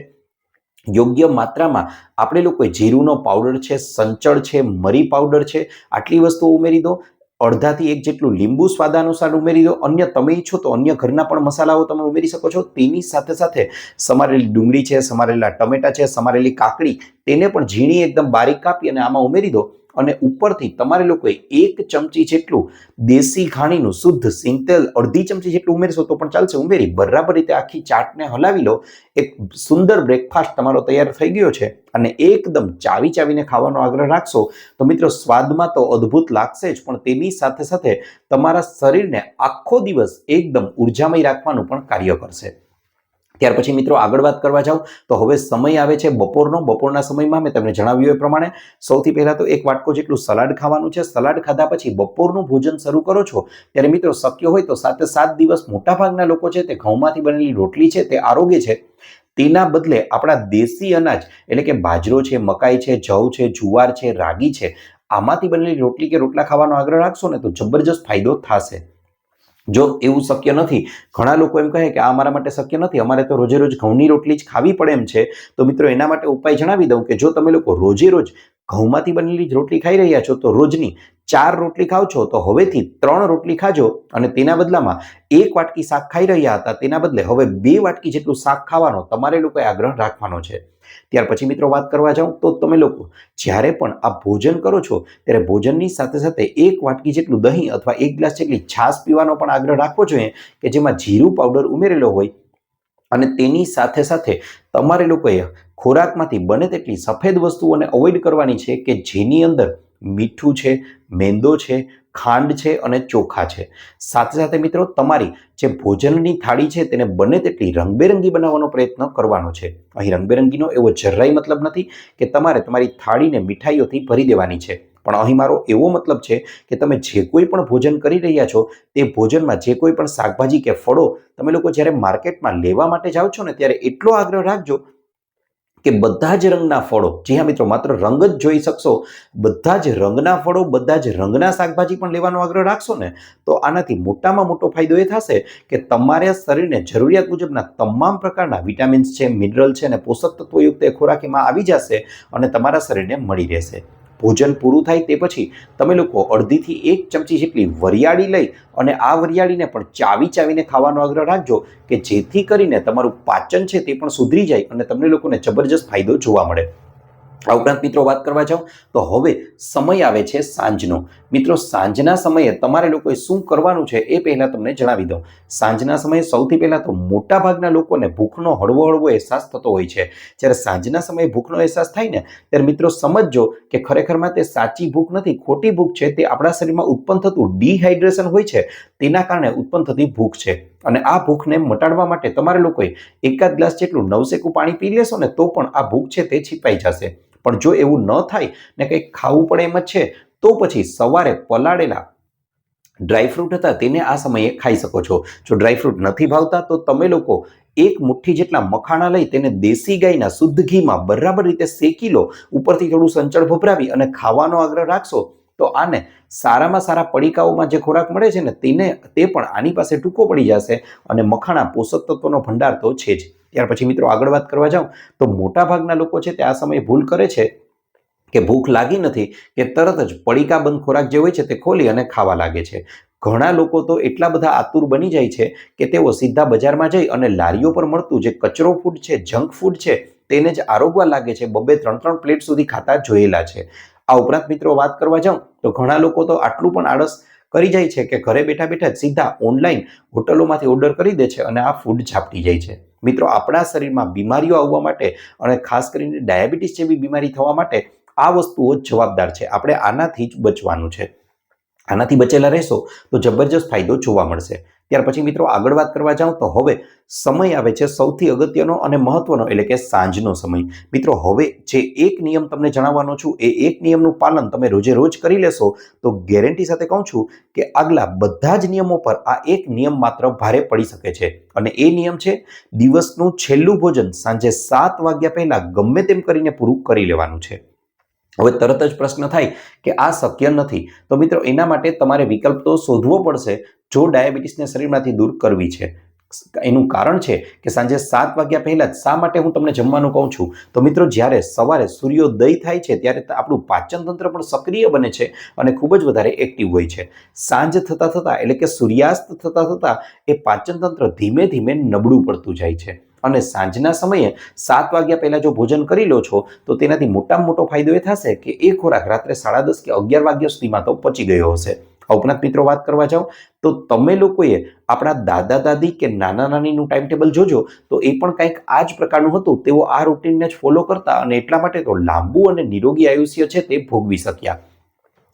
યોગ્ય માત્રામાં આપણે લોકોએ જીરુંનો પાવડર છે, સંચળ છે, મરી પાવડર છે, આટલી વસ્તુઓ ઉમેરી દો. અડધાથી 1 જેટલું લીંબુ સ્વાદાનુસાર ઉમેરી દો. અન્ય તમે ઈચ્છો તો અન્ય ઘરના પણ મસાલાઓ તમે ઉમેરી શકો છો. તેની સાથે સાથે સમારેલી ડુંગળી છે, સમારેલા ટમેટા છે, સમારેલી કાકડી તેને પણ ઝીણી એકદમ બારીક કાપી અને આમાં ઉમેરી દો. અને ઉપરથી તમારે લોકોએ 1 ચમચી જેટલું દેશી ઘાણીનું શુદ્ધ સિંગતેલ અડધી ચમચી જેટલું ઉમેરશો તો પણ ચાલશે. ઉમેરી બરાબર રીતે આખી ચાટને હલાવી લો. એક સુંદર બ્રેકફાસ્ટ તમારો તૈયાર થઈ ગયો છે અને એકદમ ચાવીને ખાવાનો આગ્રહ રાખશો તો મિત્રો, સ્વાદમાં તો અદ્ભુત લાગશે જ, પણ તેની સાથે સાથે તમારા શરીરને આખો દિવસ એકદમ ઉર્જામય રાખવાનું પણ કાર્ય કરશે. ત્યાર પછી મિત્રો આગળ વાત કરવા જાઉં તો હવે સમય આવે છે બપોરનો. બપોરના સમયમાં મેં તમને જણાવ્યું એ પ્રમાણે સૌથી પહેલા તો 1 વાટકો જેટલું સલાડ ખાવાનું છે. સલાડ ખાધા પછી બપોરનું ભોજન શરૂ કરો છો ત્યારે મિત્રો શક્ય હોય તો 7 દિવસ મોટાભાગના લોકો છે તે ઘઉંમાંથી બનેલી રોટલી છે તે આરોગે છે. તેના બદલે આપણા દેશી અનાજ એટલે કે બાજરો છે, મકાઈ છે, જવ છે, જુવાર છે, રાગી છે, આમાંથી બનેલી રોટલી કે રોટલા ખાવાનો આગ્રહ રાખશો ને તો જબરજસ્ત ફાયદો થશે. જો એવું શક્ય નથી, ઘણા લોકો એમ કહે કે આ અમારા માટે શક્ય નથી, અમારે તો રોજે રોજ ઘઉંની રોટલી જ ખાવી પડે એમ છે, તો મિત્રો એના માટે ઉપાય જણાવી દઉં કે જો તમે લોકો રોજે રોજ ઘઉંમાંથી બનેલી જ રોટલી ખાઈ રહ્યા છો તો રોજની 4 રોટલી ખાવ છો તો હવેથી 3 રોટલી ખાજો અને તેના બદલામાં 1 વાટકી શાક ખાઈ રહ્યા હતા તેના બદલે હવે 2 વાટકી જેટલું શાક ખાવાનો તમારે લોકોએ આગ્રહ રાખવાનો છે. ત્યાર પછી મિત્રો વાત કરવા જાઉં તો તમે લોકો જ્યારે પણ આ ભોજન કરો છો ત્યારે ભોજનની સાથે સાથે 1 વાટકી જેટલું દહીં અથવા 1 ગ્લાસ જેટલી છાશ પીવાનો પણ આગ્રહ રાખવો જોઈએ કે જેમાં જીરું પાવડર ઉમેરેલો હોય અને તેની સાથે સાથે તમારે લોકોએ ખોરાકમાંથી બને તેટલી સફેદ વસ્તુઓને અવોઇડ કરવાની છે કે જેની અંદર મીઠું છે, મેંદો છે, ખાંડ છે અને ચોખા છે. સાથે સાથે મિત્રો તમારી જે ભોજનની થાળી છે તેને બને તેટલી રંગબેરંગી બનાવવાનો પ્રયત્ન કરવાનો છે. અહીં રંગબેરંગીનો એવો જરાય મતલબ નથી કે તમારે તમારી થાળીને મીઠાઈઓથી ભરી દેવાની છે, પણ અહીં મારો એવો મતલબ છે કે તમે જે કોઈ પણ ભોજન કરી રહ્યા છો તે ભોજનમાં જે કોઈ પણ શાકભાજી કે ફળો તમે લોકો જ્યારે માર્કેટમાં લેવા માટે જાઓ છો ને ત્યારે એટલો આગ્રહ રાખજો કે બધા જ રંગના ફળો, જી હા મિત્રો, માત્ર રંગ જ જોઈ શકશો, બધા જ રંગના ફળો, બધા જ રંગના શાકભાજી પણ લેવાનો આગ્રહ રાખશો ને તો આનાથી મોટામાં મોટો ફાયદો એ થશે કે તમારા શરીરને જરૂરિયાત મુજબના તમામ પ્રકારના વિટામિન્સ છે, મિનરલ છે અને પોષક તત્વોયુક્ત ખોરાક એમાં આવી જશે અને તમારા શરીરને મળી રહેશે. ભોજન પૂરું થાય તે પછી તમે લોકો અડધીથી 1 ચમચી જેટલી વરિયાળી લઈ અને આ વરિયાળીને પણ ચાવીને ખાવાનો આગ્રહ રાખજો કે જેથી કરીને તમારું પાચન છે તે પણ સુધરી જાય અને તમને લોકોને જબરજસ્ત ફાયદો જોવા મળે. આ ઉપરાંત મિત્રો વાત કરવા જાઉં તો હવે સમય આવે છે સાંજનો. મિત્રો સાંજના સમયે તમારે લોકોએ શું કરવાનું છે એ પહેલા તમને જણાવી દઉં. સાંજના સમયે સૌથી પહેલા તો મોટા ભાગના લોકોને ભૂખનો હળવો અહેસાસ થતો હોય છે. જ્યારે સાંજના સમયે ભૂખનો અહેસાસ થાય ને ત્યારે મિત્રો સમજજો કે ખરેખરમાં તે સાચી ભૂખ નથી, ખોટી ભૂખ છે. તે આપણા શરીરમાં ઉત્પન્ન થતું ડિહાઇડ્રેશન હોય છે તેના કારણે ઉત્પન્ન થતી ભૂખ છે અને આ ભૂખને મટાડવા માટે તમારે લોકોએ 1 ગ્લાસ જેટલું નવસેકું પાણી પી લેશો ને તો પણ આ ભૂખ છે તે છીપાઈ જશે. પણ જો એવું ન થાય ને કંઈક ખાવું પડે એમ જ છે તો પછી સવારે પલાળેલા ડ્રાયફ્રૂટ હતા તેને આ સમયે ખાઈ શકો છો. જો ડ્રાયફ્રૂટ નથી ભાવતા તો તમે લોકો 1 મુઠ્ઠી જેટલા મખાણા લઈ તેને દેશી ગાયના શુદ્ધ ઘીમાં બરાબર રીતે શેકી લો, ઉપરથી થોડું સંચળ ભભરાવી અને ખાવાનો આગ્રહ રાખશો તો આને સારામાં સારા પડીકાઓમાં જે ખોરાક મળે છે ને તે પણ આની પાસે ટૂંકો પડી જશે અને મખાણા પોષક તત્વોનો ભંડાર તો છે જ. ત્યાર પછી મિત્રો આગળ વાત કરવા જાઉં તો મોટાભાગના લોકો છે તે આ સમયે ભૂલ કરે છે કે ભૂખ લાગી નથી કે તરત જ પડીકાબંધ ખોરાક જે હોય છે તે ખોલી અને ખાવા લાગે છે. ઘણા લોકો તો એટલા બધા આતુર બની જાય છે કે તેઓ સીધા બજારમાં જઈ અને લારીઓ પર મળતું જે કચરો ફૂડ છે, જંક ફૂડ છે તેને જ આરોગવા લાગે છે. 2-3 પ્લેટ સુધી ખાતા જોયેલા છે. આ ઉપરાંત મિત્રો વાત કરવા જાઉં તો ઘણા લોકો તો આટલું પણ આળસ કરી જાય છે કે ઘરે બેઠા બેઠા જ સીધા ઓનલાઈન હોટલોમાંથી ઓર્ડર કરી દે છે અને આ ફૂડ ઝાપટી જાય છે. મિત્રો આપણા શરીરમાં બીમારીઓ આવવા માટે અને ખાસ કરીને ડાયાબિટીસ જેવી બીમારી થવા માટે આ વસ્તુઓ જવાબદાર છે. આપણે આનાથી જ બચવાનું છે. આનાથી બચેલા રહેશો તો જબરજસ્ત ફાયદો જોવા મળશે. ત્યાર પછી મિત્રો આગળ વાત કરવા જાઉં તો હવે સમય આવે છે સૌથી અગત્યનો અને મહત્વનો એટલે કે સાંજનો સમય. મિત્રો હવે જે એક નિયમ તમને જણાવવાનો છું એ એક નિયમનું પાલન તમે રોજે રોજ કરી લેશો તો ગેરંટી સાથે કહું છું કે આગલા બધા જ નિયમો પર આ એક નિયમ માત્ર ભારે પડી શકે છે અને એ નિયમ છે દિવસનું છેલ્લું ભોજન સાંજે 7 વાગ્યા પહેલા ગમે તેમ કરીને પૂરું કરી લેવાનું છે. હવે તરત જ પ્રશ્ન થાય કે આ શક્ય નથી તો મિત્રો એના માટે તમારે વિકલ્પ તો શોધવો પડશે જો ડાયાબિટીસને શરીરમાંથી દૂર કરવી છે. એનું કારણ છે કે સાંજે 7 વાગ્યા પહેલા જ શા માટે હું તમને જમવાનું કહું છું તો મિત્રો જ્યારે સવારે સૂર્યોદય થાય છે ત્યારે આપણું પાચન તંત્ર પણ સક્રિય બને છે અને ખૂબ જ વધારે એક્ટિવ હોય છે. સાંજ થતા થતા એટલે કે સૂર્યાસ્ત થતા થતા એ પાચન તંત્ર ધીમે ધીમે નબળું પડતું જાય છે અને સાંજના સમયે 7 વાગ્યા પહેલા જો ભોજન કરી લો છો તો તેનાથી મોટામાં મોટો ફાયદો એ થશે કે એ ખોરાક રાત્રે 10:30 કે 11 વાગ્યા સુધીમાં તો પચી ગયો હશે. આ ઉપરાંત મિત્રો વાત કરવા જાઉં તો તમે લોકોએ આપણા દાદા દાદી કે નાના નાનીનું ટાઈમ ટેબલ જોજો તો એ પણ કંઈક આ જ પ્રકારનું હતું. તેઓ આ રૂટીનને જ ફોલો કરતા અને એટલા માટે તો લાંબુ અને નિરોગી આયુષ્ય છે તે ભોગવી શક્યા.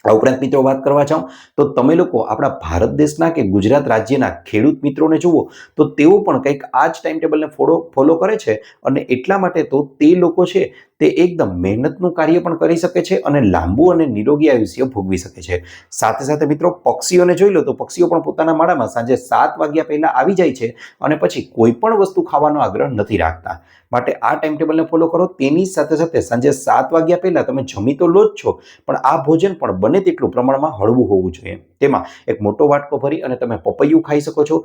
આ ઉપરાંત મિત્રો વાત કરવા જાઉં તો તમે લોકો આપણા ભારત દેશના કે ગુજરાત રાજ્યના ખેડૂત મિત્રોને જુઓ તો તેઓ પણ કંઈક આ જ ટાઈમ ટેબલને ફોલો કરે છે અને એટલા માટે તો તે લોકો છે તે એકદમ મહેનતનું કાર્ય પણ કરી શકે છે અને લાંબુ અને નિરોગી આયુષ્ય ભોગવી શકે છે. સાથે સાથે મિત્રો પક્ષીઓને જોઈ લો તો પક્ષીઓ પણ પોતાના માળામાં સાંજે 7 વાગ્યા પહેલા આવી જાય છે અને પછી કોઈ પણ વસ્તુ ખાવાનો આગ્રહ નથી રાખતા. માટે આ ટાઈમ ટેબલને ફોલો કરો. તેની સાથે સાથે સાંજે 7 વાગ્યા પહેલા તમે જમી તો લો જ છો, પણ આ ભોજન પણ બને તેટલું પ્રમાણમાં હળવું હોવું જોઈએ. તેમાં એક મોટો વાટકો ભરી અને તમે પપૈયું ખાઈ શકો છો,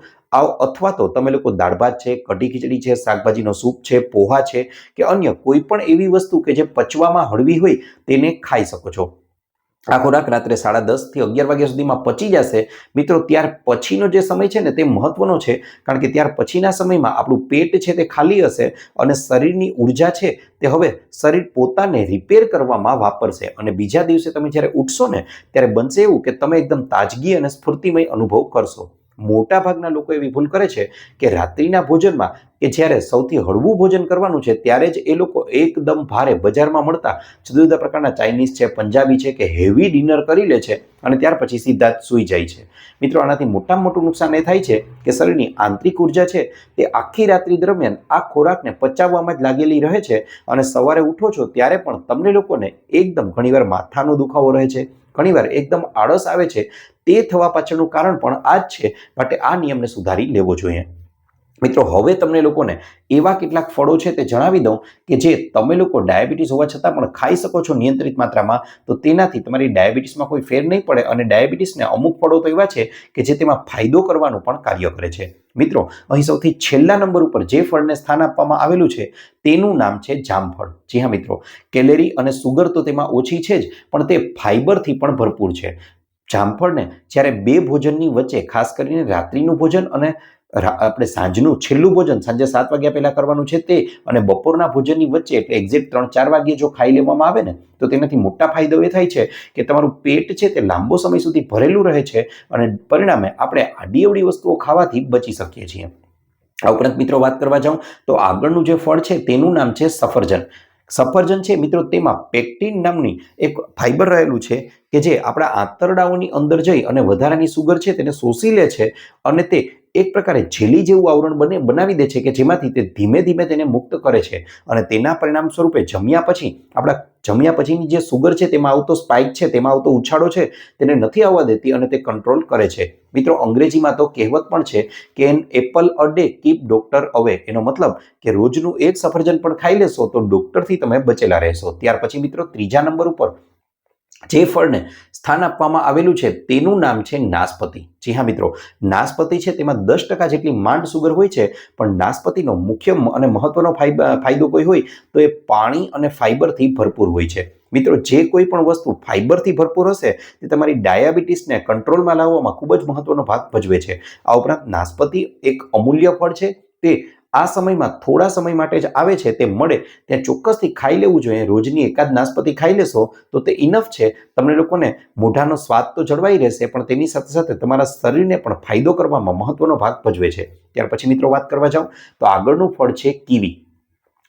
અથવા તો તમે લોકો દાળ ભાત છે, કઢી ખીચડી છે, શાકભાજીનો સૂપ છે, પોહા છે કે અન્ય કોઈ પણ એવી વસ્તુ કે જે પચવામાં હળવી હોય તેને ખાઈ શકો છો. આ ખોરાક રાત્રે 10:30 થી 11 વાગ્યા સુધીમાં પચી જશે. મિત્રો ત્યાર પછીનો જે સમય છે ને તે મહત્વનો છે, કારણ કે ત્યાર પછીના સમયમાં આપણું પેટ છે તે ખાલી હશે અને શરીરની ઉર્જા છે તે હવે શરીર પોતાને રિપેર કરવામાં વાપરશે અને બીજા દિવસે તમે જ્યારે ઉઠશો ને ત્યારે બનશે એવું કે તમે એકદમ તાજગી અને સ્ફૂર્તિમય અનુભવ કરશો. મોટા ભાગના લોકો એવી ભૂલ કરે છે કે રાત્રિના ભોજનમાં કે જ્યારે સૌથી હળવું ભોજન કરવાનું છે ત્યારે જ એ લોકો એકદમ ભારે બજારમાં મળતા જુદા જુદા પ્રકારના ચાઇનીઝ છે, પંજાબી છે કે હેવી ડિનર કરી લે છે અને ત્યાર પછી સીધા જ સૂઈ જાય છે. મિત્રો આનાથી મોટામાં મોટું નુકસાન એ થાય છે કે શરીરની આંતરિક ઉર્જા છે તે આખી રાત્રિ દરમિયાન આ ખોરાકને પચાવવામાં જ લાગેલી રહે છે અને સવારે ઉઠો છો ત્યારે પણ તમને લોકોને એકદમ ઘણીવાર માથાનો દુખાવો રહે છે, ઘણીવાર એકદમ આળસ આવે છે. તે થવા પાછળનું કારણ પણ આ જ છે. માટે આ નિયમને સુધારી લેવો જોઈએ. મિત્રો હવે તમને લોકોને એવા કેટલાક ફળો છે તે જણાવી દઉં કે જે તમે લોકો ડાયાબિટીસ હોવા છતાં પણ ખાઈ શકો છો નિયંત્રિત માત્રામાં, તો તેનાથી તમારી ડાયાબિટીસમાં કોઈ ફેર નહીં પડે અને ડાયાબિટીસને અમુક ફળો તો એવા છે કે જે તેમાં ફાયદો કરવાનું પણ કાર્ય કરે છે. મિત્રો અહીં સૌથી છેલ્લા નંબર ઉપર જે ફળને સ્થાન આપવામાં આવેલું છે તેનું નામ છે જામફળ. જી હા મિત્રો, કેલેરી અને સુગર તો તેમાં ઓછી છે જ, પણ તે ફાઈબરથી પણ ભરપૂર છે. જામફળને જ્યારે બે ભોજનની વચ્ચે, ખાસ કરીને રાત્રિનું ભોજન અને આપણે સાંજનું છેલ્લું ભોજન સાંજે 7 વાગ્યા પહેલા કરવાનું છે તે અને બપોરના ભોજનની વચ્ચે એટલે એક્ઝેક્ટ 3-4 વાગ્યે જો ખાઈ લેવામાં આવે ને તો તેનાથી મોટા ફાયદો એ થાય છે કે તમારું પેટ છે તે લાંબો સમય સુધી ભરેલું રહે છે અને પરિણામે આપણે આડીઅવળી વસ્તુઓ ખાવાથી બચી શકીએ છીએ. આ ઉપરાંત મિત્રો વાત કરવા જાઉં તો આગળનું જે ફળ છે તેનું નામ છે સફરજન. સફરજન છે મિત્રો, તેમાં પેક્ટિન નામની એક ફાઈબર રહેલું છે કે જે આપણા આંતરડાઓની અંદર જઈ અને વધારાની સુગર છે તેને શોષી લે છે અને તે એક પ્રકારે જેલી જેવું આવરણ બનાવી દે છે કે જેમાંથી તે ધીમે ધીમે તેને મુક્ત કરે છે અને તેના પરિણામ સ્વરૂપે જમ્યા પછીની જે સુગર છે તેમાં આવતો સ્પાઇક છે, તેમાં આવતો ઉછાળો છે તેને નથી આવવા દેતી અને તે કંટ્રોલ કરે છે. મિત્રો અંગ્રેજીમાં તો કહેવત પણ છે કે an apple a day keep doctor અવે. એનો મતલબ કે રોજનું એક સફરજન પણ ખાઈ લેશો તો ડોક્ટરથી તમે બચેલા રહેશો. ત્યાર પછી મિત્રો ત્રીજા નંબર ઉપર જે ફળને સ્થાન આપવામાં આવેલું છે તેનું નામ છે નાશપતી. જી હા મિત્રો, નાશપતી છે તેમાં 10% જેટલી માંડ સુગર હોય છે, પણ નાશપતીનો મુખ્ય અને મહત્વનો ફાયદો કોઈ હોય તો એ પાણી અને ફાઈબરથી ભરપૂર હોય છે. મિત્રો જે કોઈ પણ વસ્તુ ફાઈબરથી ભરપૂર હશે તે તમારી ડાયાબિટીસને કંટ્રોલમાં લાવવામાં ખૂબ જ મહત્વનો ભાગ ભજવે છે. આ ઉપરાંત નાશપતી એક અમૂલ્ય ફળ છે. તે આ સમયમાં થોડા સમય માટે જ આવે છે, તે મળે ત્યાં ચોક્કસથી ખાઈ લેવું જોઈએ. રોજની એકાદ નાશપતી ખાઈ લેશો તો તે ઇનફ છે. તમને લોકોને મોઢાનો સ્વાદ તો જળવાઈ રહેશે, પણ તેની સાથે સાથે તમારા શરીરને પણ ફાયદો કરવામાં મહત્વનો ભાગ ભજવે છે. ત્યાર પછી મિત્રો વાત કરવા જાઉં તો આગળનું ફળ છે કીવી.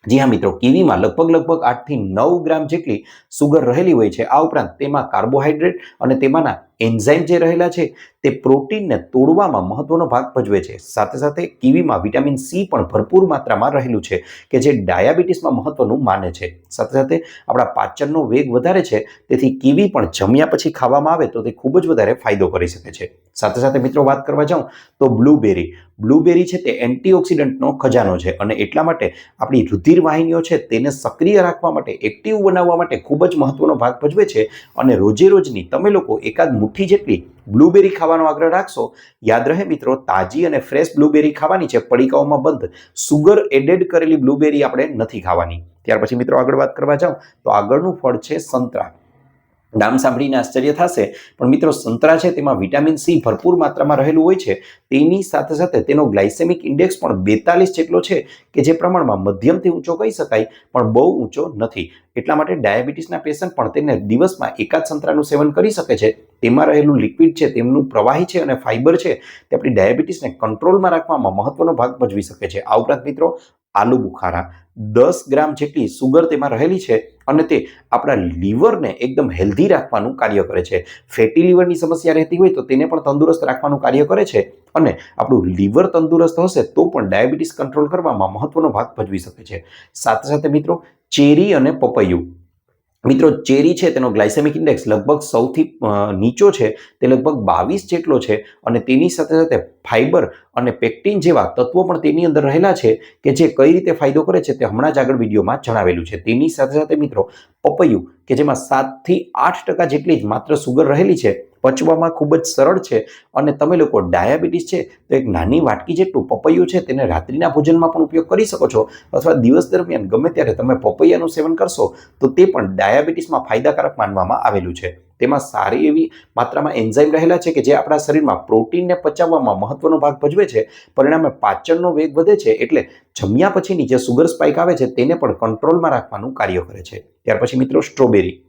જી હા મિત્રો, કીવીમાં લગભગ 8 થી 9 ગ્રામ જેટલી સુગર રહેલી હોય છે. આ ઉપરાંત તેમાં કાર્બોહાઈડ્રેટ અને તેમાંના એન્ઝાઇમ જે રહેલા છે તે પ્રોટીનને તોડવામાં મહત્વનો ભાગ ભજવે છે. સાથે સાથે કીવીમાં વિટામિન સી પણ ભરપૂર માત્રામાં રહેલું છે કે જે ડાયાબિટીસમાં મહત્વનું માને છે. સાથે સાથે આપણા પાચનનો વેગ વધારે છે, તેથી કીવી પણ જમ્યા પછી ખાવામાં આવે તો તે ખૂબ જ વધારે ફાયદો કરી શકે છે. સાથે સાથે મિત્રો વાત કરવા જાઉં તો બ્લુબેરી છે તે એન્ટીઓક્સિડન્ટનો ખજાનો છે અને એટલા માટે આપણી રુધિર વાહિનીઓ છે તેને સક્રિય રાખવા માટે, એક્ટિવ બનાવવા માટે ખૂબ જ મહત્વનો ભાગ ભજવે છે અને રોજે રોજની તમે લોકો એકાદ મુઠ્ઠી જેટલી બ્લુબેરી ખાવાનો આગ્રહ રાખશો. યાદ રહે મિત્રો, તાજી અને ફ્રેશ બ્લુબેરી ખાવાની છે, પડીકાઓમાં બંધ સુગર એડેડ કરેલી બ્લુબેરી આપણે નથી ખાવાની. ત્યાર પછી મિત્રો આગળ વાત કરવા જાઉં તો આગળનું ફળ છે સંતરા. નામ સાંભળીને આશ્ચર્ય થશે, પણ મિત્રો સંતરા છે તેમાં વિટામિન સી ભરપૂર માત્રામાં રહેલું હોય છે. તેની સાથે સાથે તેનો ગ્લાયસેમિક ઇન્ડેક્સ પણ 42 જેટલો છે કે જે પ્રમાણમાં મધ્યમથી ઊંચો કહી શકાય, પણ બહુ ઊંચો નથી. એટલા માટે ડાયાબિટીસના પેશન્ટ પણ તેને દિવસમાં એકાદ સંતરાનું સેવન કરી શકે છે. તેમાં રહેલું લિક્વિડ છે, તેમનું પ્રવાહી છે અને ફાઈબર છે તે આપણી ડાયાબિટીસને કંટ્રોલમાં રાખવામાં મહત્વનો ભાગ ભજવી શકે છે. આ ઉપરાંત મિત્રો આલુ બુખારા 10 ગ્રામ જેટલી સુગર તેમાં રહેલી છે અને તે આપણા લીવરને એકદમ હેલ્ધી રાખવાનું કાર્ય કરે છે. ફેટી લીવરની સમસ્યા રહેતી હોય તો તેને પણ તંદુરસ્ત રાખવાનું કાર્ય કરે છે અને આપણું લીવર તંદુરસ્ત હશે તો પણ ડાયાબિટીસ કંટ્રોલ કરવામાં મહત્વનો ભાગ ભજવી શકે છે. સાથે સાથે મિત્રો ચેરી અને પપૈયું. મિત્રો ચેરી છે તેનો ગ્લાયસેમિક ઇન્ડેક્સ લગભગ સૌથી નીચો છે, તે લગભગ 22 જેટલો છે અને તેની સાથે સાથે ફાઇબર અને પેક્ટિન જેવા તત્વો પણ તેની અંદર રહેલા છે કે જે કઈ રીતે ફાયદો કરે છે તે હમણાં જ આગળ વિડીયોમાં જણાવેલું છે. તેની સાથે સાથે મિત્રો પપૈયું કે જેમાં 7 થી 8% જેટલી જ માત્ર સુગર રહેલી છે, પચવામાં ખૂબ જ સરળ છે અને તમે લોકો ડાયાબિટીસ છે તો એક નાની વાટકી જેટલું પપૈયું છે તેને રાત્રિના ભોજનમાં પણ ઉપયોગ કરી શકો છો અથવા દિવસ દરમિયાન ગમે ત્યારે તમે પપૈયાનું સેવન કરશો તો તે પણ ડાયાબિટીસમાં ફાયદાકારક માનવામાં આવેલું છે. તેમાં સારી એવી માત્રામાં એન્ઝાઇમ રહેલા છે કે જે આપણા શરીરમાં પ્રોટીનને પચાવવામાં મહત્વનો ભાગ ભજવે છે. પરિણામે પાચનનો વેગ વધે છે, એટલે જમ્યા પછીની જે સુગર સ્પાઇક આવે છે તેને પણ કંટ્રોલમાં રાખવાનું કાર્ય કરે છે. ત્યાર પછી મિત્રો સ્ટ્રોબેરી.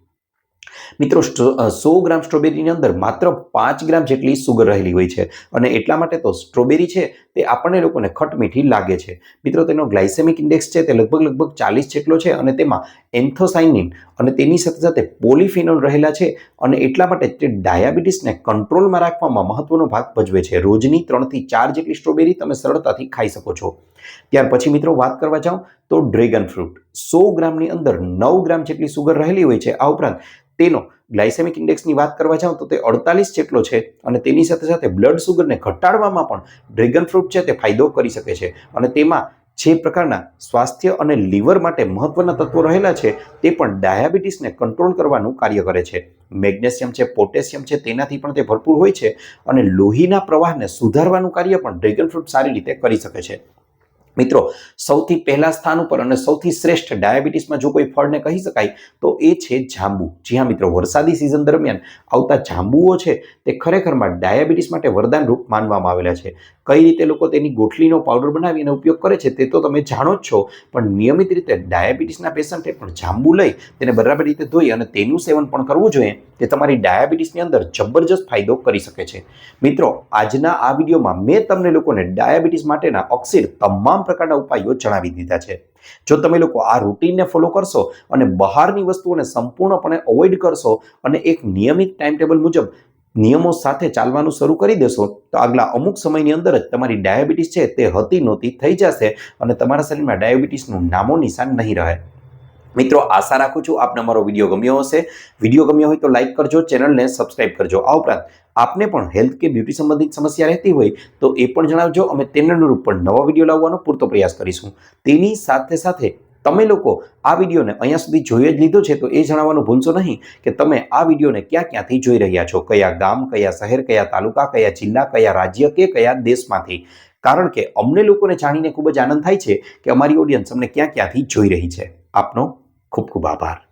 મિત્રો 100 ગ્રામ સ્ટ્રોબેરીની અંદર માત્ર 5 ગ્રામ જેટલી સુગર રહેલી હોય છે અને એટલા માટે તો સ્ટ્રોબેરી છે તે આપણને લોકોને ખટમીઠી લાગે છે. મિત્રો તેનો ગ્લાયસેમિક ઇન્ડેક્સ છે તે લગભગ 40 જેટલો છે અને તેમાં એન્થોસાયનિન અને તેની સાથે સાથે પોલિફિનોલ રહેલા છે અને એટલા માટે તે ડાયાબિટીસને કંટ્રોલમાં રાખવામાં મહત્વનો ભાગ ભજવે છે. રોજની 3 થી 4 જેટલી સ્ટ્રોબેરી તમે સરળતાથી ખાઈ શકો છો. ત્યાર પછી મિત્રો વાત કરવા જાઉં તો ડ્રેગન ફ્રૂટ. 100 ગ્રામની અંદર 9 ગ્રામ જેટલી સુગર રહેલી હોય છે. આ ઉપરાંત તેનો ગ્લાયસેમિક ઇન્ડેક્સની વાત કરવા જાઉં તો તે 48 જેટલો છે અને તેની સાથે સાથે બ્લડ સુગરને ઘટાડવામાં પણ ડ્રેગન ફ્રૂટ છે તે ફાયદો કરી શકે છે અને તેમાં જે પ્રકારના સ્વાસ્થ્ય અને લીવર માટે મહત્વના તત્વો રહેલા છે તે પણ ડાયાબિટીસને કંટ્રોલ કરવાનું કાર્ય કરે છે. મેગ્નેશિયમ છે, પોટેશિયમ છે, તેનાથી પણ તે ભરપૂર હોય છે અને લોહીના પ્રવાહને સુધારવાનું કાર્ય પણ ડ્રેગન ફ્રૂટ સારી રીતે કરી શકે છે. મિત્રો સૌથી પહેલા સ્થાન ઉપર અને સૌથી શ્રેષ્ઠ ડાયાબિટીસમાં જો કોઈ ફળને કહી શકાય તો એ છે જાંબુ. જી હા મિત્રો, વરસાદી સિઝન દરમિયાન આવતા જાંબુઓ છે તે ખરેખરમાં ડાયાબિટીસ માટે વરદાનરૂપ માનવામાં આવેલા છે. કઈ રીતે લોકો તેની ગોઠલીનો પાવડર બનાવીને ઉપયોગ કરે છે તે તો તમે જાણો જ છો, પણ નિયમિત રીતે ડાયાબિટીસના પેશન્ટે પણ જાંબુ લઈ તેને બરાબર રીતે ધોઈ અને તેનું સેવન પણ કરવું જોઈએ. તે તમારી ડાયાબિટીસની અંદર જબરજસ્ત ફાયદો કરી શકે છે. મિત્રો આજના આ વિડીયોમાં મેં તમને લોકોને ડાયાબિટીસ માટેના અક્ષીર તમામ પ્રકારના ઉપાયો જણાવી દીધા છે. જો તમે લોકો આ રૂટીનને ફોલો કરશો અને બહારની વસ્તુઓને સંપૂર્ણપણે અવોઇડ કરશો અને એક નિયમિત ટાઈમ ટેબલ મુજબ નિયમો સાથે ચાલવાનું શરૂ કરી દેશો તો આગલા અમુક સમયની અંદર જ તમારી ડાયાબિટીસ છે તે હતી નહોતી થઈ જશે અને તમારા શરીરમાં ડાયાબિટીસનું નામો નિશાન નહીં રહે. મિત્રો આશા રાખું છું આપને અમારો વિડીયો ગમ્યો હશે. વિડીયો ગમ્યો હોય તો લાઈક કરજો, ચેનલને સબસ્ક્રાઇબ કરજો. આ ઉપરાંત આપને પણ હેલ્થ કે બ્યુટી સંબંધિત સમસ્યા રહેતી હોય તો એ પણ જણાવજો. અમે તેને અનુરૂપ પણ નવા વિડીયો લાવવાનો પૂરતો પ્રયાસ કરીશું. તેની સાથે સાથે તમે લોકો આ વિડીયોને અહીંયા સુધી જોઈ જ લીધો છે તો એ જણાવવાનું ભૂલશો નહીં કે તમે આ વિડીયોને ક્યાંથી જોઈ રહ્યા છો, કયા ગામ, કયા શહેર, કયા તાલુકા, કયા જિલ્લા, કયા રાજ્ય કે કયા દેશમાંથી. કારણ કે અમને લોકોને જાણીને ખૂબ જ આનંદ થાય છે કે અમારી ઓડિયન્સ અમને ક્યાંથી જોઈ રહી છે. આપનો ખૂબ ખૂબ આભાર.